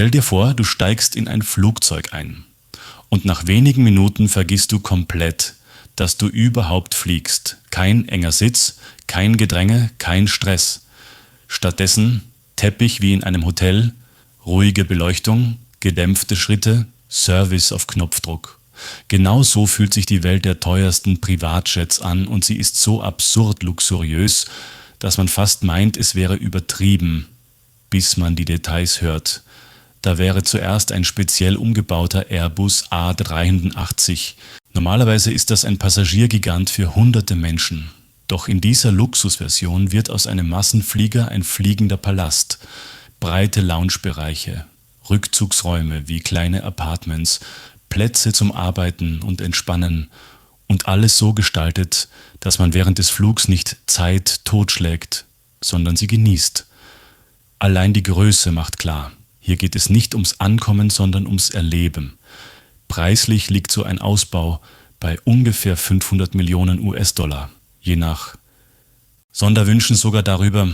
Stell dir vor, du steigst in ein Flugzeug ein und nach wenigen Minuten vergisst du komplett, dass du überhaupt fliegst. Kein enger Sitz, kein Gedränge, kein Stress. Stattdessen Teppich wie in einem Hotel, ruhige Beleuchtung, gedämpfte Schritte, Service auf Knopfdruck. Genau so fühlt sich die Welt der teuersten Privatjets an und sie ist so absurd luxuriös, dass man fast meint, es wäre übertrieben, bis man die Details hört. Da wäre zuerst ein speziell umgebauter Airbus A380. Normalerweise ist das ein Passagiergigant für hunderte Menschen. Doch in dieser Luxusversion wird aus einem Massenflieger ein fliegender Palast. Breite Loungebereiche, Rückzugsräume wie kleine Apartments, Plätze zum Arbeiten und Entspannen und alles so gestaltet, dass man während des Flugs nicht Zeit totschlägt, sondern sie genießt. Allein die Größe macht klar, hier geht es nicht ums Ankommen, sondern ums Erleben. Preislich liegt so ein Ausbau bei ungefähr 500 Millionen US-Dollar, je nach. Sonderwünschen sogar darüber.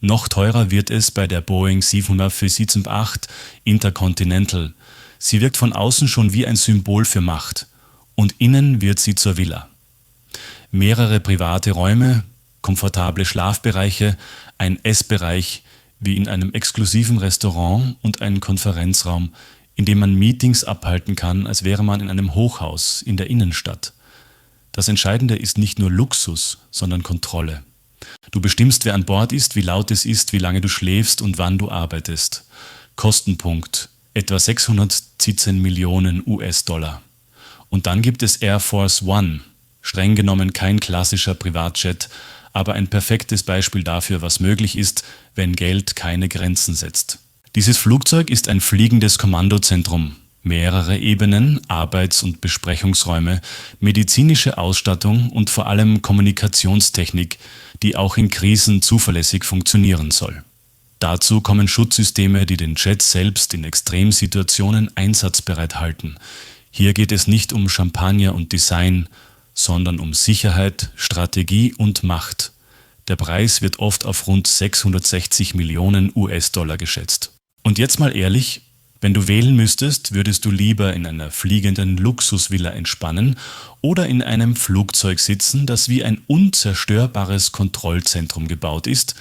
Noch teurer wird es bei der Boeing 747-8 Intercontinental. Sie wirkt von außen schon wie ein Symbol für Macht und innen wird sie zur Villa. Mehrere private Räume, komfortable Schlafbereiche, ein Essbereich wie in einem exklusiven Restaurant und ein Konferenzraum, in dem man Meetings abhalten kann, als wäre man in einem Hochhaus in der Innenstadt. Das Entscheidende ist nicht nur Luxus, sondern Kontrolle. Du bestimmst, wer an Bord ist, wie laut es ist, wie lange du schläfst und wann du arbeitest. Kostenpunkt etwa 617 Millionen US-Dollar. Und dann gibt es Air Force One, streng genommen kein klassischer Privatjet, aber ein perfektes Beispiel dafür, was möglich ist, wenn Geld keine Grenzen setzt. Dieses Flugzeug ist ein fliegendes Kommandozentrum. Mehrere Ebenen, Arbeits- und Besprechungsräume, medizinische Ausstattung und vor allem Kommunikationstechnik, die auch in Krisen zuverlässig funktionieren soll. Dazu kommen Schutzsysteme, die den Jet selbst in Extremsituationen einsatzbereit halten. Hier geht es nicht um Champagner und Design, sondern um Sicherheit, Strategie und Macht. Der Preis wird oft auf rund 660 Millionen US-Dollar geschätzt. Und jetzt mal ehrlich, wenn du wählen müsstest, würdest du lieber in einer fliegenden Luxusvilla entspannen oder in einem Flugzeug sitzen, das wie ein unzerstörbares Kontrollzentrum gebaut ist,